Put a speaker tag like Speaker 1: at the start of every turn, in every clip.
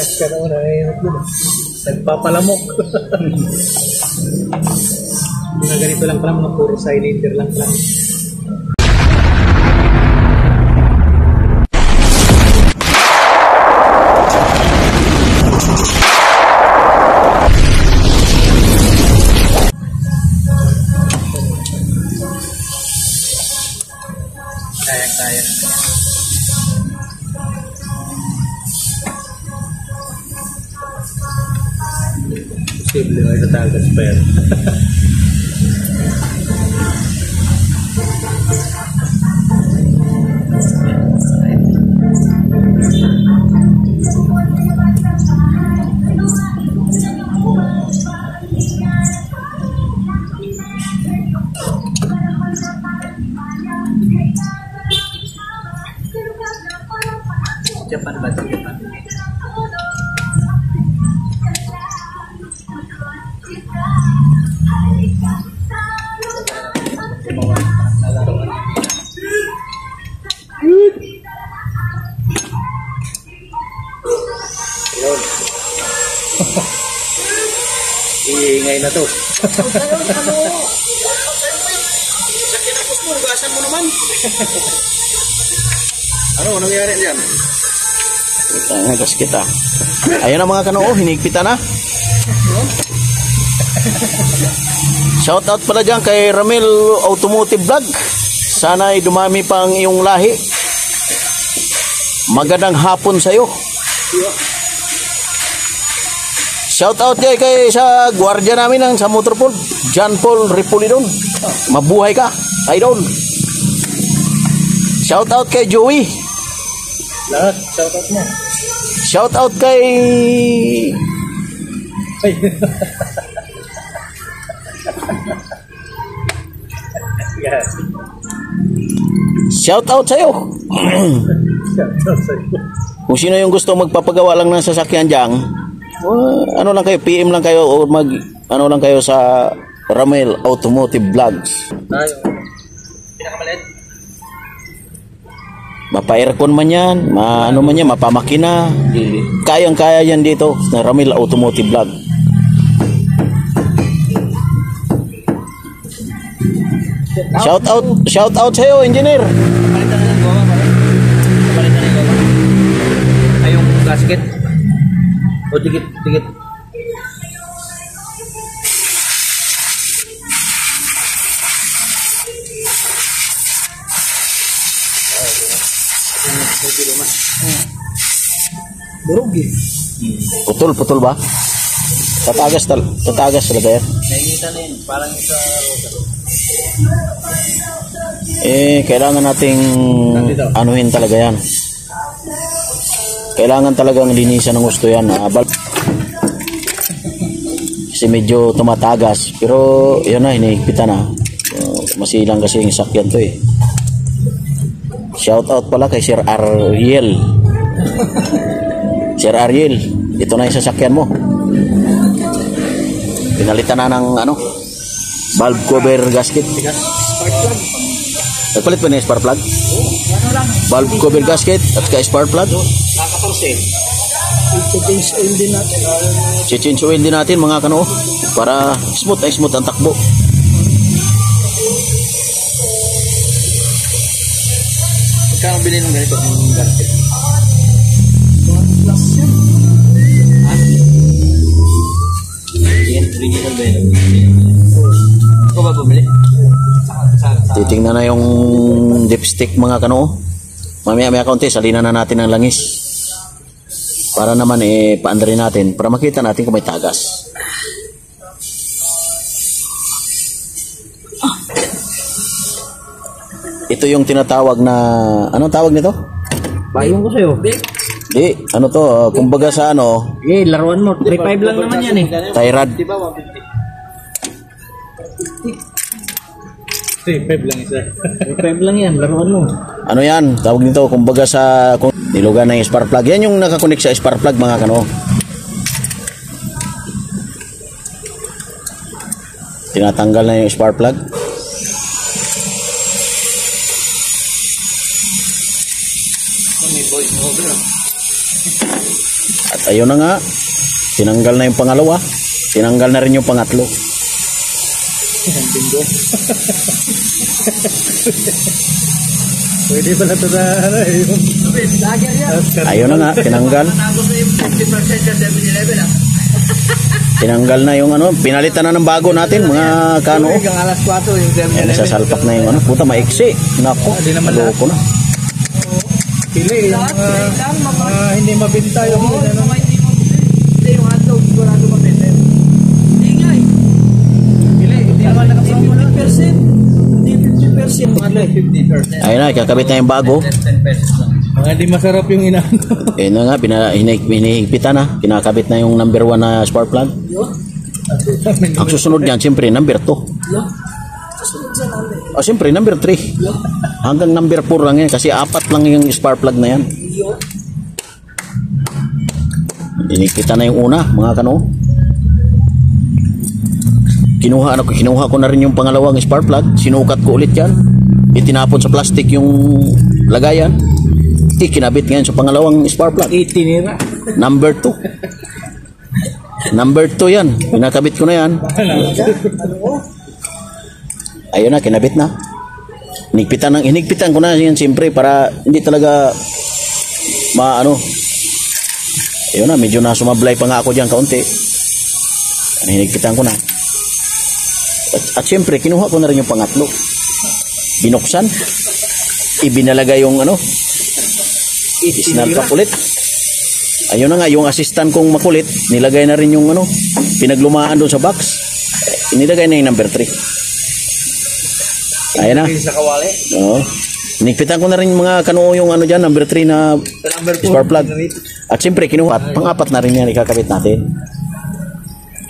Speaker 1: Kano na nagpapalamok. Mga ganito lang pala, mga puro cylinder lang pala. Kaya. Posible na itatagas pa yan. Japan ba? Japan. Yun. Iingay na to. Gasan mo naman. Ano nangyari diyan?
Speaker 2: Gas kita. Ayun na mga kanoo, hinigpitan na. Shout out pala dyan kay Ramil Automotive Vlog. Sana ay dumami pang iyong lahi. Magandang hapon sa'yo. Shout out kay sa gwardiya namin ng sa Motorpool, John Paul Ripulidon. Mabuhay ka, idol. Shout out kay Joey.
Speaker 1: Lahat, shout out mo.
Speaker 2: Shout out kay
Speaker 1: Yes.
Speaker 2: Shout out sa'yo.
Speaker 1: Shout out sa'yo.
Speaker 2: Kung sino yung gusto magpapagawa lang ng sasakyan dyan, ano lang kayo, PM lang kayo o ano lang kayo sa Ramil Automotive Vlogs.
Speaker 1: Tayo. Pinakamalit.
Speaker 2: Mapa-aircon man yan, ano man yan, mapamakina. Kayang-kaya yan dito sa Ramil Automotive Vlog. Shout out sa'yo, engineer.
Speaker 1: Palitan na ng goma, pare. Palitan na ng goma. Ay, yung gasket. O, dikit. Durog eh.
Speaker 2: Putol ba? Tatagas talaga yan.
Speaker 1: Nainita na yun, parang sa
Speaker 2: Kailangan nating anuhin talaga yan. Kailangan talagang linisan ng gusto yan. Kasi medyo tumatagas. Pero yun na, hinihigpitan na. Masilang kasi yung sakyan to eh. Shout out pala kay Sir Ariel. Sir Ariel, ito na yung sasakyan mo. Pinalitan na ng valve cover gasket.
Speaker 1: spark plug.
Speaker 2: Nagpalit ba na yung spark plug? Valve cover gasket at ka-spark plug.
Speaker 1: Nakakapansin. I-change oil din natin.
Speaker 2: Change oil din natin mga kano para smooth ang takbo.
Speaker 1: Magkano bilhin ng ganito ng gasket? Original ba yun? Ako ba bumili?
Speaker 2: Titingnan na yung dipstick mga kano. Mamaya kaunti, salinan na natin ang langis. Para naman paandarin natin para makita natin kung may tagas. Ito yung tinatawag na, anong tawag nito?
Speaker 1: Bayong ko sa'yo.
Speaker 2: Di, ano to, kumbaga sa
Speaker 1: Laruan mo. 3.5 lang naman yan eh.
Speaker 2: Tyrad.
Speaker 1: Diba 150? 3.5 lang isa. 3.5 lang yan, laruan mo.
Speaker 2: Ano yan, tawag nito, kumbaga sa nilugan ng spark plug. Yan yung nakakonek sa spark plug mga kano. Tinatanggal na yung spark plug.
Speaker 1: May voice over.
Speaker 2: At ayun na nga, tinanggal na yung pangalawa, tinanggal na rin yung pangatlo.
Speaker 1: Bingo. Pwede pala ito na yung...
Speaker 2: Ayun na nga, tinanggal.
Speaker 1: Tapos na yung 50% sa 7-Eleven
Speaker 2: Tinanggal na yung ano, pinalitan na ng bago natin, mga kano.
Speaker 1: Hanggang alas 4 yung 7-Eleven.
Speaker 2: Yan, nasasalpak na yung ano, puta maiksi. Nako,
Speaker 1: Hindi naman
Speaker 2: loko na.
Speaker 1: Pili, yung hindi mabinta yung...
Speaker 3: Hindi yung hotdog, sigurado mabenta. Hindi nga eh.
Speaker 1: Pili, hindi naman nakasama na.
Speaker 3: 50%. Hindi 50%.
Speaker 1: Ano, 50%.
Speaker 2: Ayun na, kakabit na yung bago.
Speaker 1: 10 pesos lang. Mga di masarap yung inaano.
Speaker 2: Ayun na nga, hinihigpitan na. Kinakabit na yung number 1 na spark plug. Ang susunod niyan, siyempre, number 2. Oh, siyempre, number 3. Hanggang number 4 lang yan, kasi 4 lang yung spark plug na yan. Hinihigpitan na yung una, mga kano. Kinuha ko na rin yung pangalawang spark plug. Sinukat ko ulit yan. Itinapon sa plastic yung lagayan. Kinabit ngayon sa pangalawang spark plug.
Speaker 1: Itinira.
Speaker 2: Number 2. Number 2 yan. Pinakabit ko na yan. Ayun na, kinabit na. Hinigpitan ko na yan siyempre para hindi talaga maano. Ayun na, medyo nasumablay pa nga ako dyan kaunti. Hinigpitan ko na. At siyempre, kinuha ko na rin yung pangatlo. Binuksan. Ibinalagay yung ano. Isinalpak ulit. Ayun na nga, yung assistant kong makulit, nilagay na rin yung ano, pinaglumaan doon sa box. Nilagay na yung number 3. Ayun na.
Speaker 1: Sa kawali.
Speaker 2: Oo. Hinigpitan ko na rin yung mga kano yung ano dyan, number 3 na spark plug. At siyempre, kinuha. At pang-4 na rin yan, ikakabit natin.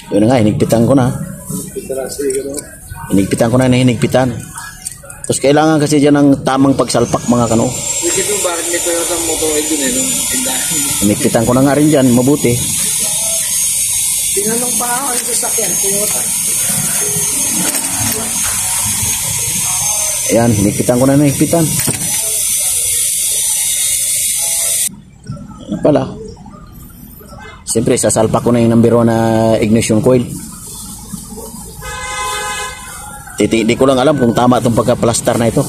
Speaker 2: Yun na nga, hinigpitan ko na. Hinigpitan ko na hinigpitan. Tapos kailangan kasi dyan ng tamang pagsalpak mga kano.
Speaker 1: Kasi kung bakit may Toyota Motor doon eh, nung tindahan.
Speaker 2: Hinigpitan ko na nga rin dyan, mabuti.
Speaker 3: Tinanong pa ako ang sasakyan, Toyota.
Speaker 2: Ayan, hinigpitan ko na hinigpitan. Ano pala? Siyempre, sasalpak ko na yung number 1 na ignition coil. Di ko lang alam kung tama itong pagka-plaster na ito.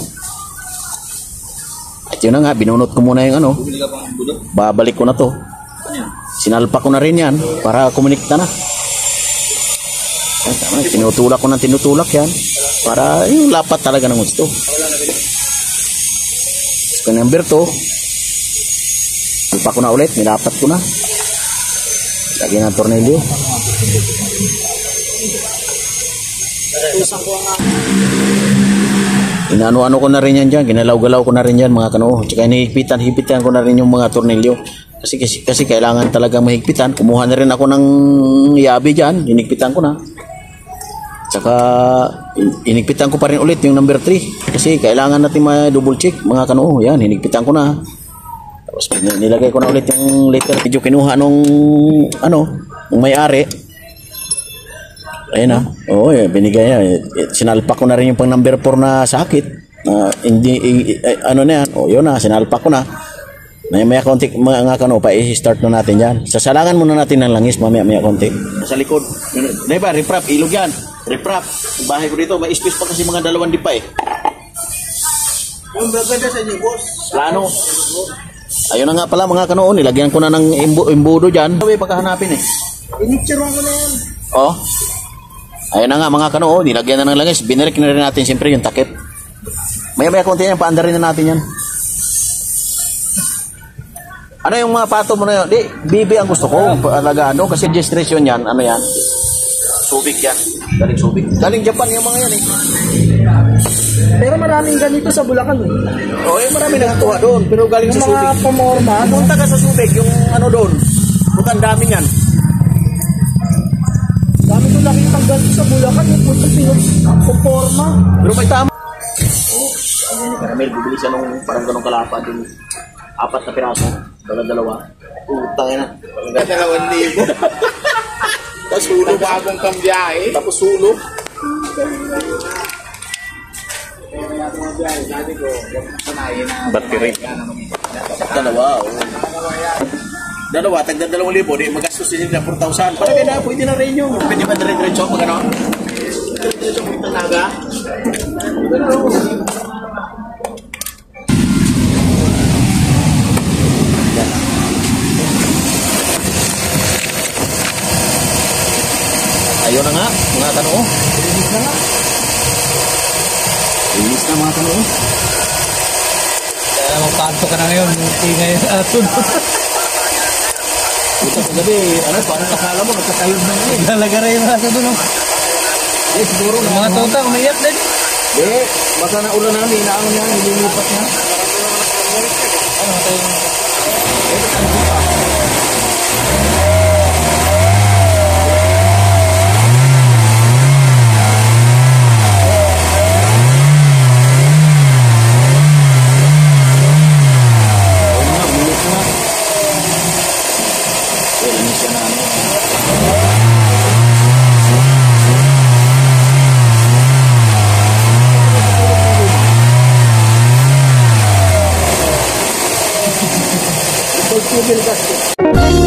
Speaker 2: At yun na nga, binunot ko muna yung ano.
Speaker 1: Bumili ka pang budok?
Speaker 2: Babalik ko na to. Sinalpak ko na rin yan para kumonikta na. Ay, tama, tinutulak ko ng tinutulak yan para yung lapat talaga ng gusto. So, number 2, salpak ko na ulit, nilapat ko na. Lagyan ng tornilyo. Inaano-ano ko na rin yan dyan, ginalaw-galaw ko na rin yan mga kano. Tsaka hihigpitan ko na rin yung mga tornilyo. Kasi kailangan talaga mahigpitan. Kumuha na rin ako ng yabi dyan, hinigpitan ko na. Tsaka hinigpitan ko pa rin ulit yung number 3. Kasi kailangan natin ma-double check mga kano. Yan, hinigpitan ko na. Tapos nilagay ko na ulit yung letter. Medyo kinuha nung may-ari. Ayun na. Oo, binigay niya. Sinalpak ko na rin yung pang number 4 na sakit. Ano na yan. O, yun na. Sinalpak ko na. Maya konti mga kano pa i-start na natin yan. Sasalangan muna natin ng langis maya konti. Sa likod. Diba, riprap. Ilog yan. Riprap. Bahay ko dito. May space pa kasi mga 2 dipa eh.
Speaker 3: Yung gaganda sa inyo, boss.
Speaker 2: Plano. Ayun na nga pala mga kano. Nilagyan ko na ng imbudo dyan. Pagkahanapin eh.
Speaker 3: Inicturean ko na yan.
Speaker 2: Oh. Ayun na nga mga kano, nilagyan na ng langis. Binirik na rin natin siyempre yung takip. Maya konti yan, paandarin na natin yan. Ano yung mga pato mo na yun? Di, bibi ang gusto ko. Alaga, ano? Kasi registration yan, ano yan? Subic yan. Galing Subic. Galing Japan yung mga yan eh.
Speaker 3: Pero maraming ganito sa Bulacan eh.
Speaker 2: Oo, marami nagtuwa doon. Pero galing
Speaker 3: Yung
Speaker 2: sa
Speaker 3: mga
Speaker 2: Subic.
Speaker 3: pumorma,
Speaker 2: Punta ka sa Subic, yung ano doon. Mukhang dami yan.
Speaker 3: dami ko nakita ganito sa Bulacan. Yung punta pumorma.
Speaker 2: Pero may tama. Oo. Caramel, bibili siya nung parang ganong kalapa din. 4 na piraso. Dalawa. Utang na.
Speaker 1: 2,000. Tapos sulo bagong kambiyahe.
Speaker 2: Tapos sulo. Battery. Dalawa. Dalawa, tagda 2,000, di magastos din na 4,000. Para kaya na, pwede na rin yung. Pwede ba dire-diretso pag ano? Dire-diretso pag tanaga. Ayun na nga, mga kanoo. Linis na nga. Linis na mga kanoo.
Speaker 1: Kaya magkanto ka na ngayon. Hindi ngayon sunod.
Speaker 2: Ito sa gabi, ano, parang akala mo, nagkakayod na ngayon.
Speaker 1: Talaga rin yung nasa doon.
Speaker 2: Eh, siguro
Speaker 1: Yung mga tuta, umiyak din.
Speaker 2: eh, baka na ulan namin, inaano niya, nililipat niya.
Speaker 1: Ano, tayo
Speaker 2: Ayun nga, bilis na. Eh, linis siya na ano. Ito, civil gasket.